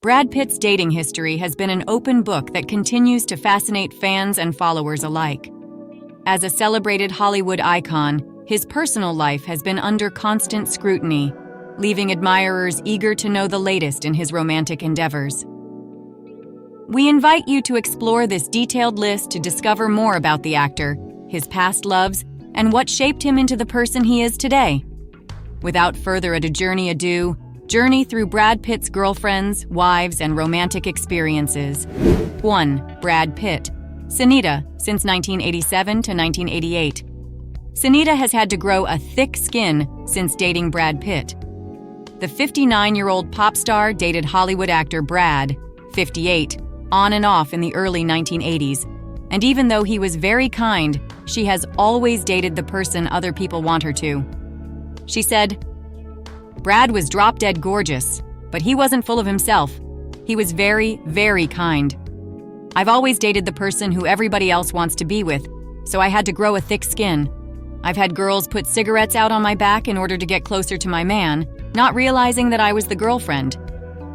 Brad Pitt's dating history has been an open book that continues to fascinate fans and followers alike. As a celebrated Hollywood icon, his personal life has been under constant scrutiny, leaving admirers eager to know the latest in his romantic endeavors. We invite you to explore this detailed list to discover more about the actor, his past loves, and what shaped him into the person he is today. Without further ado, journey through Brad Pitt's girlfriends, wives, and romantic experiences. 1. Brad Pitt. Sunita, since 1987 to 1988. Sunita has had to grow a thick skin since dating Brad Pitt. The 59-year-old pop star dated Hollywood actor Brad, 58, on and off in the early 1980s, and even though he was very kind, she has always dated the person other people want her to. She said, "Brad was drop-dead gorgeous, but he wasn't full of himself. He was very, very kind. I've always dated the person who everybody else wants to be with, so I had to grow a thick skin. I've had girls put cigarettes out on my back in order to get closer to my man, not realizing that I was the girlfriend.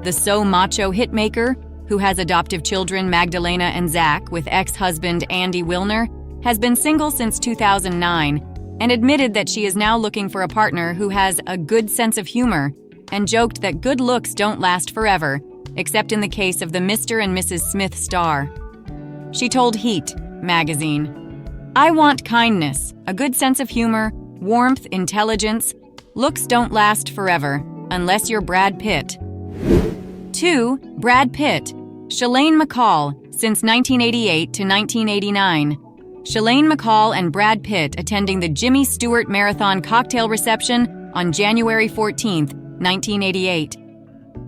The so-macho hitmaker, who has adoptive children Magdalena and Zach with ex-husband Andy Wilner, has been single since 2009 and admitted that she is now looking for a partner who has a good sense of humor and joked that good looks don't last forever, except in the case of the Mr. and Mrs. Smith star. She told Heat magazine, "I want kindness, a good sense of humor, warmth, intelligence. Looks don't last forever, unless you're Brad Pitt." 2. Brad Pitt. Shalane McCall, since 1988 to 1989. Shalane McCall and Brad Pitt attending the Jimmy Stewart Marathon cocktail reception on January 14, 1988.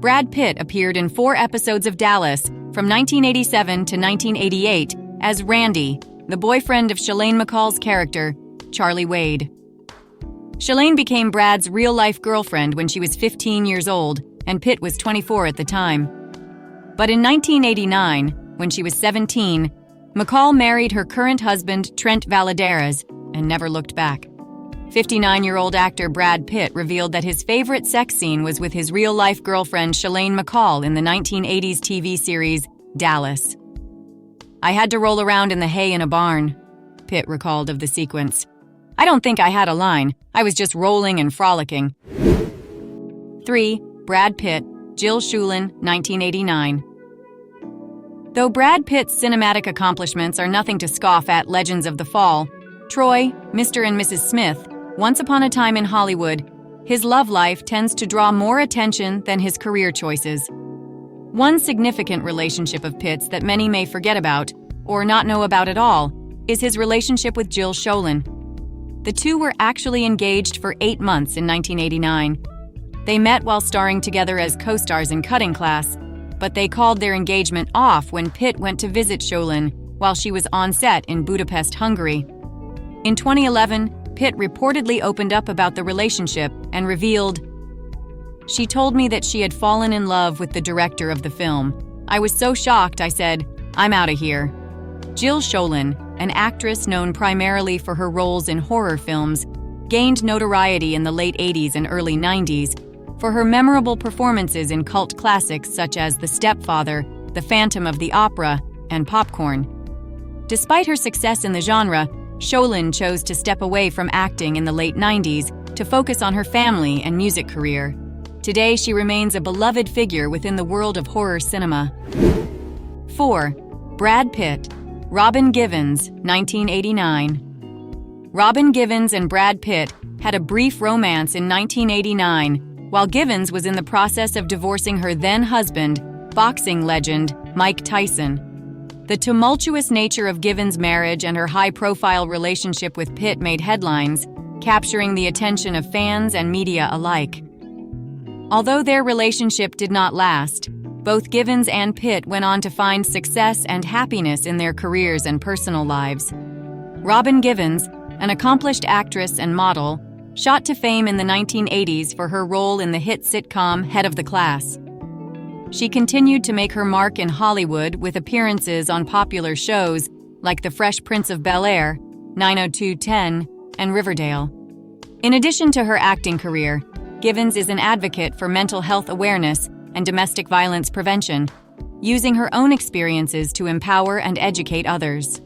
Brad Pitt appeared in 4 episodes of Dallas from 1987 to 1988 as Randy, the boyfriend of Shalane McCall's character, Charlie Wade. Shalane became Brad's real-life girlfriend when she was 15 years old, and Pitt was 24 at the time. But in 1989, when she was 17, McCall married her current husband, Trent Valadares, and never looked back. 59-year-old actor Brad Pitt revealed that his favorite sex scene was with his real-life girlfriend Shalane McCall in the 1980s TV series Dallas. "I had to roll around in the hay in a barn," Pitt recalled of the sequence. "I don't think I had a line. I was just rolling and frolicking." 3. Brad Pitt. Jill Shulen, 1989. Though Brad Pitt's cinematic accomplishments are nothing to scoff at, legends of the fall, Troy, Mr. and Mrs. Smith, Once Upon a Time in Hollywood, his love life tends to draw more attention than his career choices. One significant relationship of Pitt's that many may forget about, or not know about at all, is his relationship with Jill Shulen. The two were actually engaged for 8 months in 1989. They met while starring together as co-stars in Cutting Class, but they called their engagement off when Pitt went to visit Shulen while she was on set in Budapest, Hungary. In 2011, Pitt reportedly opened up about the relationship and revealed, "She told me that she had fallen in love with the director of the film. I was so shocked, I said, 'I'm out of here.'" Jill Shulen, an actress known primarily for her roles in horror films, gained notoriety in the late 80s and early 90s for her memorable performances in cult classics such as The Stepfather, The Phantom of the Opera, and Popcorn. Despite her success in the genre, Shulen chose to step away from acting in the late 90s to focus on her family and music career. Today, she remains a beloved figure within the world of horror cinema. 4. Brad Pitt. Robin Givens, 1989. Robin Givens and Brad Pitt had a brief romance in 1989, while Givens was in the process of divorcing her then-husband, boxing legend Mike Tyson. The tumultuous nature of Givens' marriage and her high-profile relationship with Pitt made headlines, capturing the attention of fans and media alike. Although their relationship did not last, both Givens and Pitt went on to find success and happiness in their careers and personal lives. Robin Givens, an accomplished actress and model, shot to fame in the 1980s for her role in the hit sitcom Head of the Class. She continued to make her mark in Hollywood with appearances on popular shows like The Fresh Prince of Bel-Air, 90210, and Riverdale. In addition to her acting career, Givens is an advocate for mental health awareness and domestic violence prevention, using her own experiences to empower and educate others.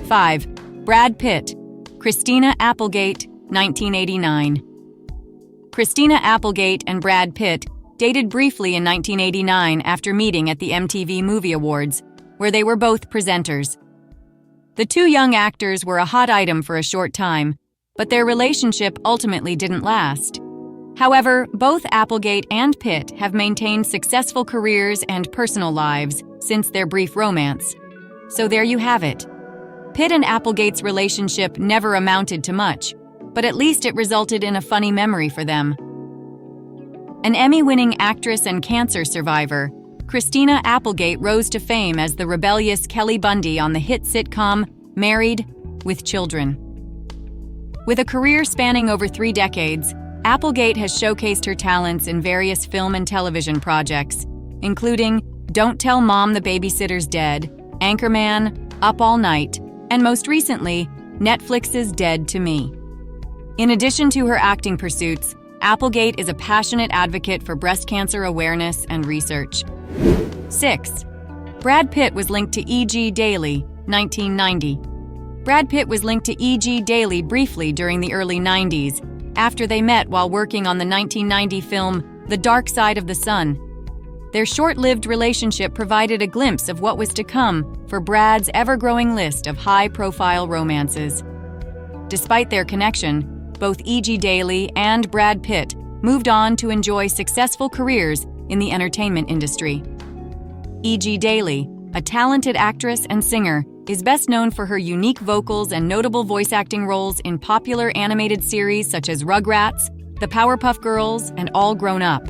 5. Brad Pitt, Christina Applegate, 1989. Christina Applegate and Brad Pitt dated briefly in 1989 after meeting at the MTV Movie Awards, where they were both presenters. The two young actors were a hot item for a short time, but their relationship ultimately didn't last. However, both Applegate and Pitt have maintained successful careers and personal lives since their brief romance. So there you have it. Pitt and Applegate's relationship never amounted to much, but at least it resulted in a funny memory for them. An Emmy-winning actress and cancer survivor, Christina Applegate rose to fame as the rebellious Kelly Bundy on the hit sitcom Married with Children. With a career spanning over 3 decades, Applegate has showcased her talents in various film and television projects, including Don't Tell Mom the Babysitter's Dead, Anchorman, Up All Night, and most recently, Netflix's Dead to Me. In addition to her acting pursuits, Applegate is a passionate advocate for breast cancer awareness and research. 6. Brad Pitt was linked to E.G. Daily, 1990. Brad Pitt was linked to E.G. Daily briefly during the early 90s, after they met while working on the 1990 film The Dark Side of the Sun. Their short-lived relationship provided a glimpse of what was to come for Brad's ever-growing list of high-profile romances. Despite their connection, both E.G. Daily and Brad Pitt moved on to enjoy successful careers in the entertainment industry. E.G. Daily, a talented actress and singer, is best known for her unique vocals and notable voice acting roles in popular animated series such as Rugrats, The Powerpuff Girls, and All Grown Up.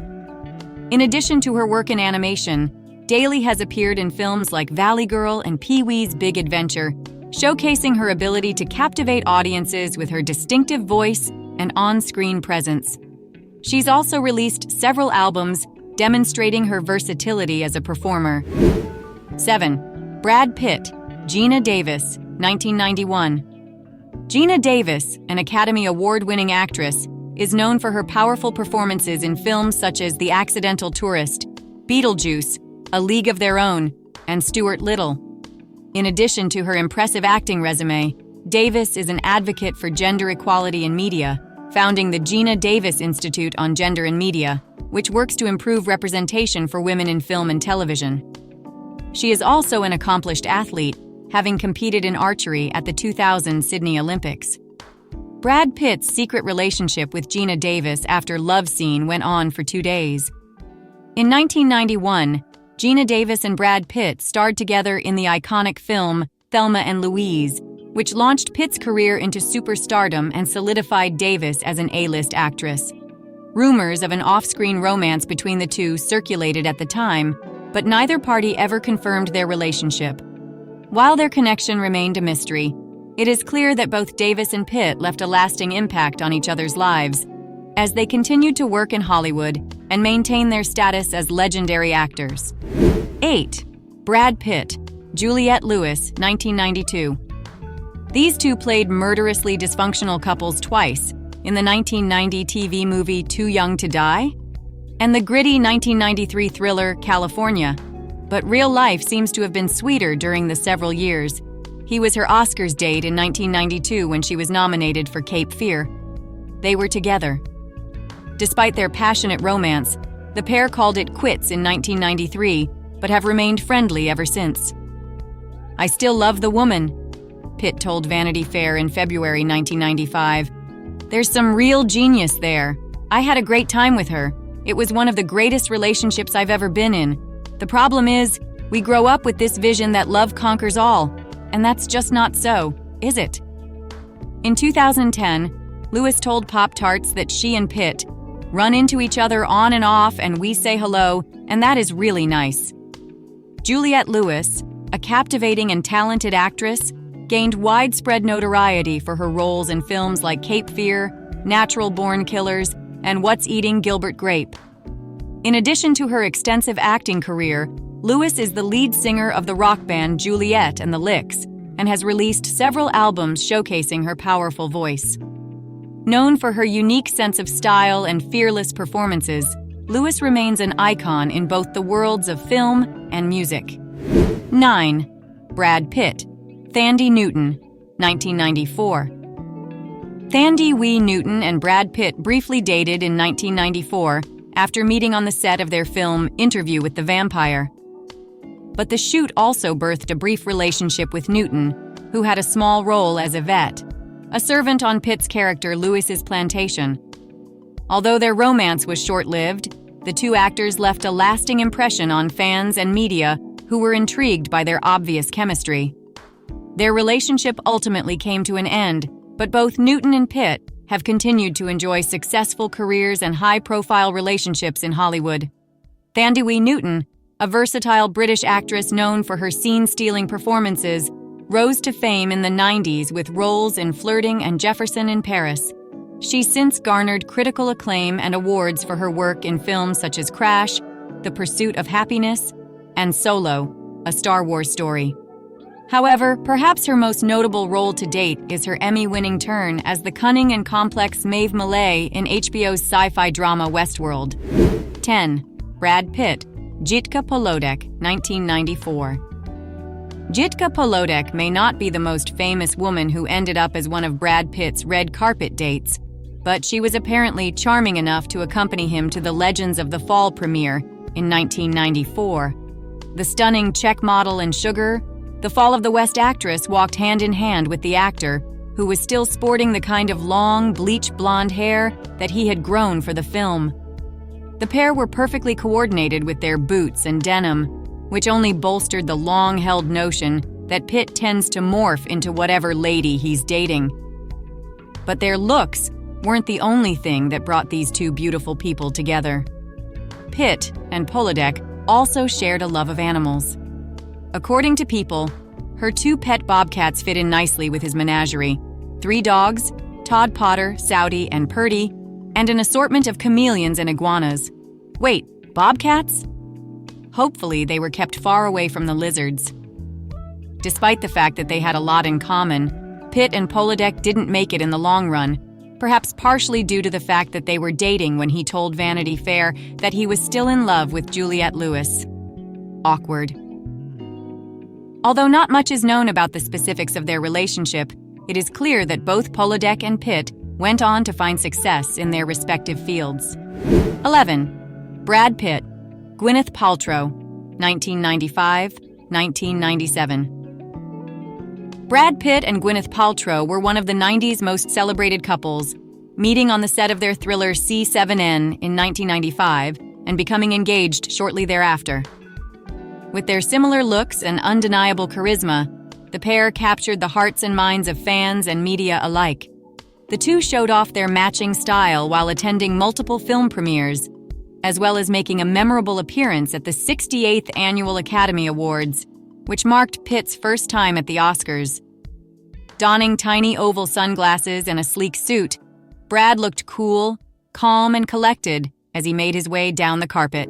In addition to her work in animation, Daily has appeared in films like Valley Girl and Pee-wee's Big Adventure, showcasing her ability to captivate audiences with her distinctive voice and on-screen presence. She's also released several albums demonstrating her versatility as a performer. 7. Brad Pitt, Geena Davis, 1991. Geena Davis, an Academy Award-winning actress, is known for her powerful performances in films such as The Accidental Tourist, Beetlejuice, A League of Their Own, and Stuart Little. In addition to her impressive acting resume, Davis is an advocate for gender equality in media, founding the Geena Davis Institute on Gender and Media, which works to improve representation for women in film and television. She is also an accomplished athlete, having competed in archery at the 2000 Sydney Olympics. Brad Pitt's secret relationship with Geena Davis after Love Scene went on for 2 days. In 1991, Geena Davis and Brad Pitt starred together in the iconic film Thelma and Louise, which launched Pitt's career into superstardom and solidified Davis as an A-list actress. Rumors of an off-screen romance between the two circulated at the time, but neither party ever confirmed their relationship. While their connection remained a mystery, it is clear that both Davis and Pitt left a lasting impact on each other's lives, as they continued to work in Hollywood and maintain their status as legendary actors. 8. Brad Pitt, Juliette Lewis, 1992. These two played murderously dysfunctional couples twice, in the 1990 TV movie Too Young to Die and the gritty 1993 thriller California, but real life seems to have been sweeter during the several years. He was her Oscars date in 1992 when she was nominated for Cape Fear. They were together. Despite their passionate romance, the pair called it quits in 1993, but have remained friendly ever since. "I still love the woman," Pitt told Vanity Fair in February 1995. "There's some real genius there. I had a great time with her. It was one of the greatest relationships I've ever been in. The problem is, we grow up with this vision that love conquers all, and that's just not so, is it?" In 2010, Lewis told Pop-Tarts that she and Pitt run into each other on and off and we say hello, and that is really nice. Juliette Lewis, a captivating and talented actress, gained widespread notoriety for her roles in films like Cape Fear, Natural Born Killers, and What's Eating Gilbert Grape. In addition to her extensive acting career, Lewis is the lead singer of the rock band Juliette and the Licks, and has released several albums showcasing her powerful voice. Known for her unique sense of style and fearless performances, Lewis remains an icon in both the worlds of film and music. 9. Brad Pitt. Thandie Newton, 1994. Thandie Wee Newton and Brad Pitt briefly dated in 1994 after meeting on the set of their film Interview with the Vampire. But the shoot also birthed a brief relationship with Newton, who had a small role as Yvette, a servant on Pitt's character Lewis's plantation. Although their romance was short-lived, the two actors left a lasting impression on fans and media who were intrigued by their obvious chemistry. Their relationship ultimately came to an end, but both Newton and Pitt have continued to enjoy successful careers and high-profile relationships in Hollywood. Thandie Wee Newton, a versatile British actress known for her scene-stealing performances, rose to fame in the 90s with roles in Flirting and Jefferson in Paris. She's since garnered critical acclaim and awards for her work in films such as Crash, The Pursuit of Happiness, and Solo, a Star Wars story. However, perhaps her most notable role to date is her Emmy-winning turn as the cunning and complex Maeve Millay in HBO's sci-fi drama Westworld. 10. Brad Pitt. Jitka Polodek, 1994. Jitka Polodek may not be the most famous woman who ended up as one of Brad Pitt's red carpet dates, but she was apparently charming enough to accompany him to the Legends of the Fall premiere in 1994. The stunning Czech model in Sugar, the Fall of the West actress walked hand in hand with the actor, who was still sporting the kind of long, bleach blonde hair that he had grown for the film. The pair were perfectly coordinated with their boots and denim, which only bolstered the long-held notion that Pitt tends to morph into whatever lady he's dating. But their looks weren't the only thing that brought these two beautiful people together. Pitt and Polodek also shared a love of animals. According to People, her two pet bobcats fit in nicely with his menagerie: 3 dogs, Todd Potter, Saudi, and Purdy, and an assortment of chameleons and iguanas. Wait, bobcats? Hopefully, they were kept far away from the lizards. Despite the fact that they had a lot in common, Pitt and Polodek didn't make it in the long run, perhaps partially due to the fact that they were dating when he told Vanity Fair that he was still in love with Juliette Lewis. Awkward. Although not much is known about the specifics of their relationship, it is clear that both Polodek and Pitt went on to find success in their respective fields. 11. Brad Pitt. Gwyneth Paltrow, 1995-1997. Brad Pitt and Gwyneth Paltrow were one of the 90s most celebrated couples, meeting on the set of their thriller C7N in 1995 and becoming engaged shortly thereafter. With their similar looks and undeniable charisma, the pair captured the hearts and minds of fans and media alike. The two showed off their matching style while attending multiple film premieres, as well as making a memorable appearance at the 68th Annual Academy Awards, which marked Pitt's first time at the Oscars. Donning tiny oval sunglasses and a sleek suit, Brad looked cool, calm, and collected as he made his way down the carpet.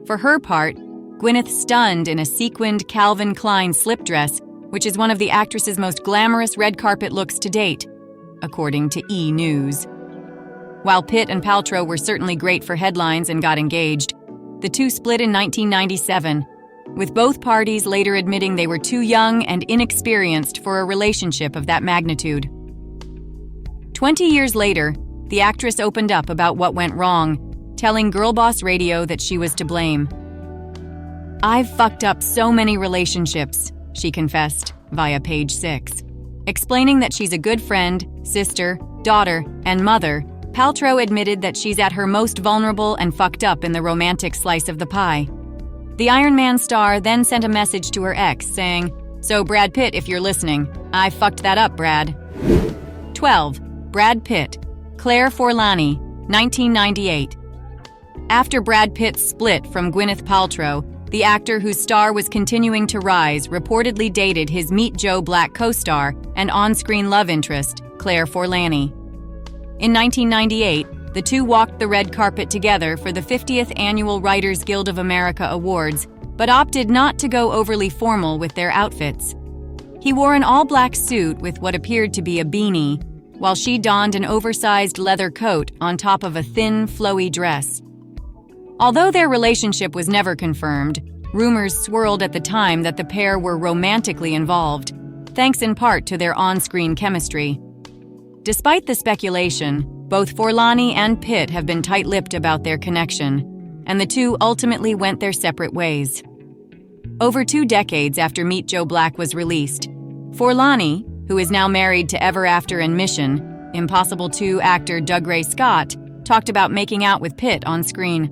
For her part, Gwyneth stunned in a sequined Calvin Klein slip dress, which is one of the actress's most glamorous red carpet looks to date, according to E! News. While Pitt and Paltrow were certainly great for headlines and got engaged, the two split in 1997, with both parties later admitting they were too young and inexperienced for a relationship of that magnitude. 20 years later, the actress opened up about what went wrong, telling Girl Boss Radio that she was to blame. "I've fucked up so many relationships," she confessed via Page 6. Explaining that she's a good friend, sister, daughter, and mother, Paltrow admitted that she's at her most vulnerable and fucked up in the romantic slice of the pie. The Iron Man star then sent a message to her ex saying, "So Brad Pitt, if you're listening, I fucked that up, Brad." 12. Brad Pitt. Claire Forlani, 1998. After Brad Pitt's split from Gwyneth Paltrow, the actor whose star was continuing to rise reportedly dated his Meet Joe Black co-star and on-screen love interest, Claire Forlani. In 1998, the two walked the red carpet together for the 50th Annual Writers Guild of America Awards, but opted not to go overly formal with their outfits. He wore an all-black suit with what appeared to be a beanie, while she donned an oversized leather coat on top of a thin, flowy dress. Although their relationship was never confirmed, rumors swirled at the time that the pair were romantically involved, thanks in part to their on-screen chemistry. Despite the speculation, both Forlani and Pitt have been tight-lipped about their connection, and the two ultimately went their separate ways. Over 2 decades after Meet Joe Black was released, Forlani, who is now married to Ever After and Mission, Impossible 2 actor Doug Ray Scott, talked about making out with Pitt on screen.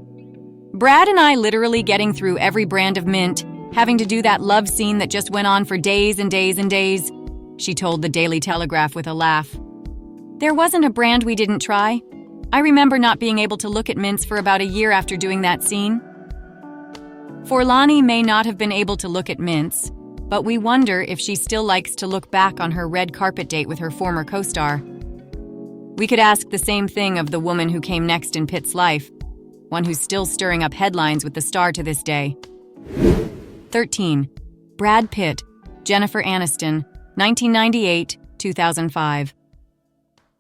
"Brad and I literally getting through every brand of mint, having to do that love scene that just went on for days and days and days," she told the Daily Telegraph with a laugh. "There wasn't a brand we didn't try. I remember not being able to look at mints for about a year after doing that scene." Forlani may not have been able to look at mints, but we wonder if she still likes to look back on her red carpet date with her former co-star. We could ask the same thing of the woman who came next in Pitt's life, one who's still stirring up headlines with the star to this day. 13. Brad Pitt, Jennifer Aniston, 1998-2005.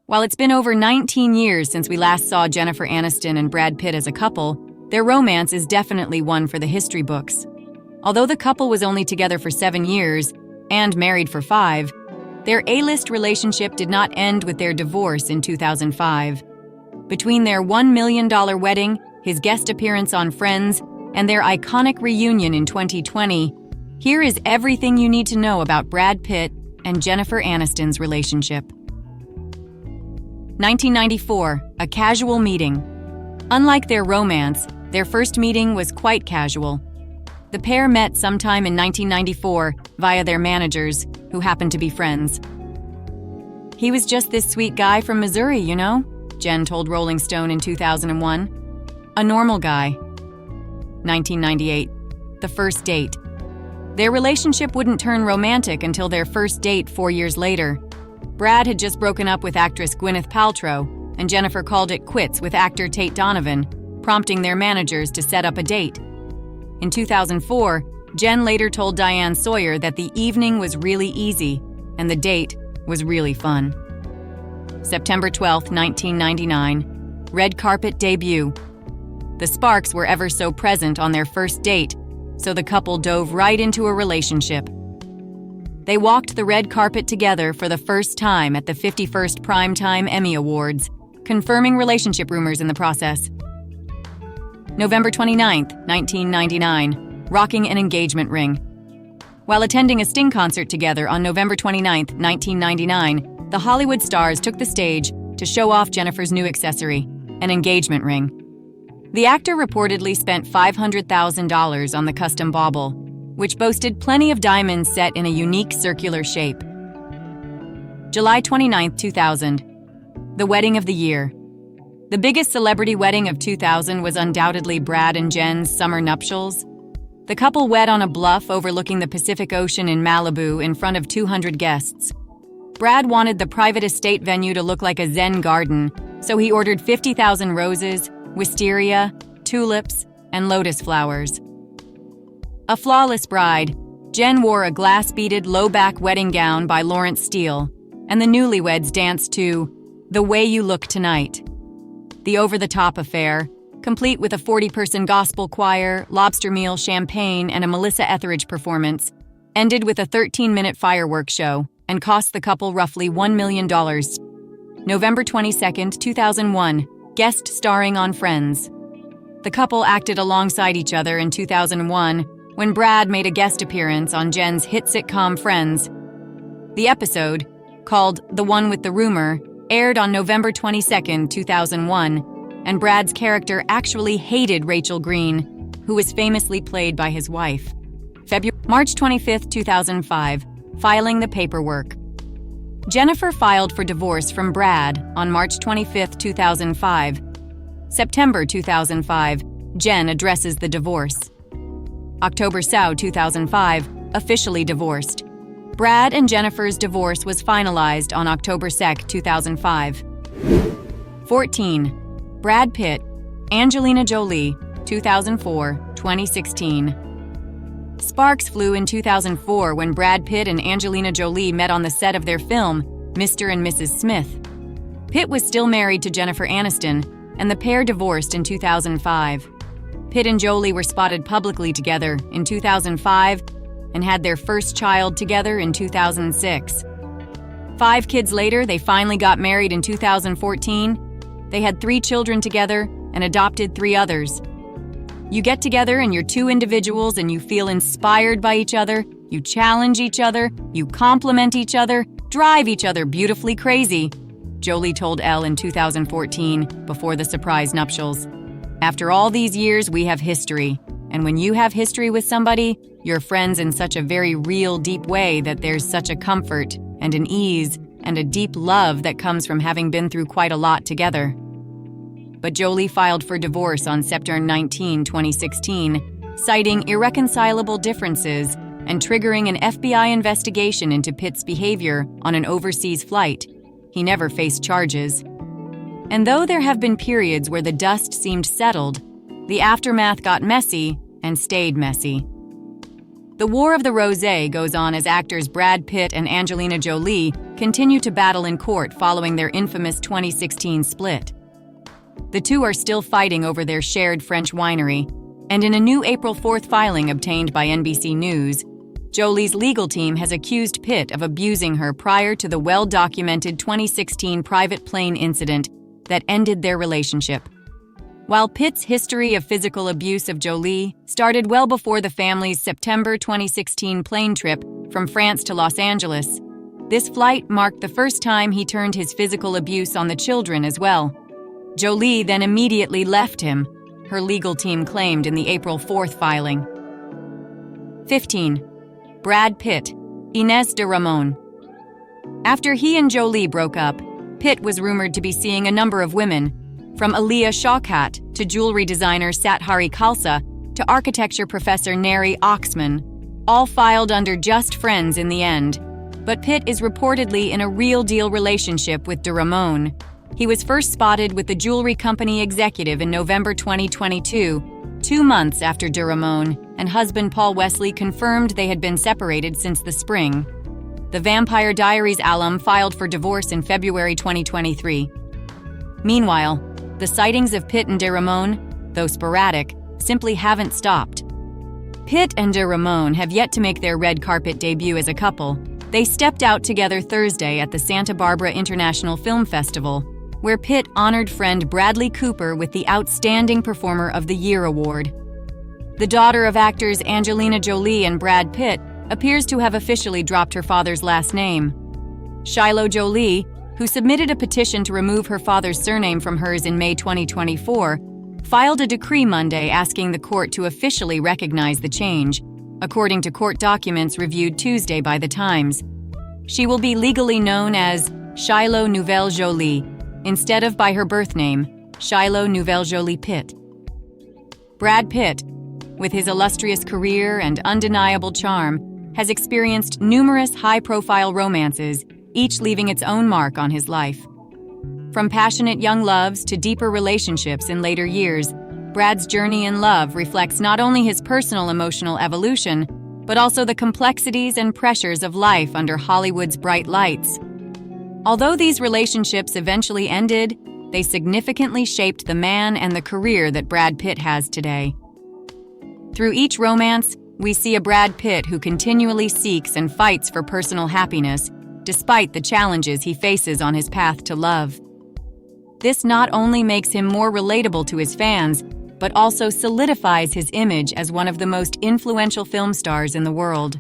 While it's been over 19 years since we last saw Jennifer Aniston and Brad Pitt as a couple, their romance is definitely one for the history books. Although the couple was only together for 7 years and married for 5, their A-list relationship did not end with their divorce in 2005. Between their $1 million wedding, his guest appearance on Friends, and their iconic reunion in 2020, here is everything you need to know about Brad Pitt and Jennifer Aniston's relationship. 1994, a casual meeting. Unlike their romance, their first meeting was quite casual. The pair met sometime in 1994 via their managers, who happened to be friends. "He was just this sweet guy from Missouri, you know," Jen told Rolling Stone in 2001. "A normal guy." 1998, the first date. Their relationship wouldn't turn romantic until their first date 4 years later. Brad had just broken up with actress Gwyneth Paltrow, and Jennifer called it quits with actor Tate Donovan, prompting their managers to set up a date. In 2004, Jen later told Diane Sawyer that the evening was really easy, and the date was really fun. September 12, 1999, red carpet debut. The sparks were ever so present on their first date, so the couple dove right into a relationship. They walked the red carpet together for the first time at the 51st Primetime Emmy Awards, confirming relationship rumors in the process. November 29, 1999, rocking an engagement ring. While attending a Sting concert together on November 29, 1999, the Hollywood stars took the stage to show off Jennifer's new accessory, an engagement ring. The actor reportedly spent $500,000 on the custom bauble, which boasted plenty of diamonds set in a unique circular shape. July 29, 2000, the wedding of the year. The biggest celebrity wedding of 2000 was undoubtedly Brad and Jen's summer nuptials. The couple wed on a bluff overlooking the Pacific Ocean in Malibu in front of 200 guests. Brad wanted the private estate venue to look like a Zen garden, so he ordered 50,000 roses, wisteria, tulips, and lotus flowers. A flawless bride, Jen wore a glass-beaded low-back wedding gown by Lawrence Steele, and the newlyweds danced to "The Way You Look Tonight." The over-the-top affair, complete with a 40-person gospel choir, lobster meal, champagne, and a Melissa Etheridge performance, ended with a 13-minute fireworks show and cost the couple roughly $1 million. November 22, 2001, guest starring on Friends. The couple acted alongside each other in 2001 when Brad made a guest appearance on Jen's hit sitcom Friends. The episode, called The One with the Rumor, aired on November 22, 2001, and Brad's character actually hated Rachel Green, who was famously played by his wife. March 25, 2005, filing the paperwork. Jennifer filed for divorce from Brad on March 25, 2005. September 2005, Jen addresses the divorce. October 2005, officially divorced. Brad and Jennifer's divorce was finalized on October 2, 2005. 14. Brad Pitt, Angelina Jolie, 2004-2016. Sparks flew in 2004 when Brad Pitt and Angelina Jolie met on the set of their film, Mr. and Mrs. Smith. Pitt was still married to Jennifer Aniston, and the pair divorced in 2005. Pitt and Jolie were spotted publicly together in 2005 and had their first child together in 2006. 5 kids later, they finally got married in 2014. They had 3 children together and adopted 3 others. You get together and you're 2 individuals and you feel inspired by each other, you challenge each other, you compliment each other, drive each other beautifully crazy, Jolie told Elle in 2014 before the surprise nuptials. After all these years, we have history. And when you have history with somebody, you're friends in such a very real, deep way that there's such a comfort and an ease and a deep love that comes from having been through quite a lot together. But Jolie filed for divorce on September 19, 2016, citing irreconcilable differences and triggering an FBI investigation into Pitt's behavior on an overseas flight. He never faced charges. And though there have been periods where the dust seemed settled, the aftermath got messy and stayed messy. The War of the Rosé goes on as actors Brad Pitt and Angelina Jolie continue to battle in court following their infamous 2016 split. The two are still fighting over their shared French winery, and in a new April 4th filing obtained by NBC News, Jolie's legal team has accused Pitt of abusing her prior to the well-documented 2016 private plane incident that ended their relationship. While Pitt's history of physical abuse of Jolie started well before the family's September 2016 plane trip from France to Los Angeles, this flight marked the first time he turned his physical abuse on the children as well. Jolie then immediately left him, her legal team claimed in the April 4th filing. 15. Brad Pitt, Inés de Ramón. After he and Jolie broke up, Pitt was rumored to be seeing a number of women, from Aaliyah Shawkat to jewelry designer Sathari Khalsa to architecture professor Neri Oxman, all filed under just friends in the end. But Pitt is reportedly in a real-deal relationship with de Ramón. He was first spotted with the jewelry company executive in November 2022, 2 months after de Ramón and husband Paul Wesley confirmed they had been separated since the spring. The Vampire Diaries alum filed for divorce in February 2023. Meanwhile, the sightings of Pitt and de Ramón, though sporadic, simply haven't stopped. Pitt and de Ramón have yet to make their red carpet debut as a couple. They stepped out together Thursday at the Santa Barbara International Film Festival, where Pitt honored friend Bradley Cooper with the Outstanding Performer of the Year award. The daughter of actors Angelina Jolie and Brad Pitt appears to have officially dropped her father's last name. Shiloh Jolie, who submitted a petition to remove her father's surname from hers in May 2024, filed a decree Monday asking the court to officially recognize the change, according to court documents reviewed Tuesday by The Times. She will be legally known as Shiloh Nouvelle Jolie, instead of by her birth name, Shiloh Nouvelle Jolie Pitt. Brad Pitt, with his illustrious career and undeniable charm, has experienced numerous high-profile romances, each leaving its own mark on his life. From passionate young loves to deeper relationships in later years, Brad's journey in love reflects not only his personal emotional evolution, but also the complexities and pressures of life under Hollywood's bright lights. Although these relationships eventually ended, they significantly shaped the man and the career that Brad Pitt has today. Through each romance, we see a Brad Pitt who continually seeks and fights for personal happiness, despite the challenges he faces on his path to love. This not only makes him more relatable to his fans, but also solidifies his image as one of the most influential film stars in the world.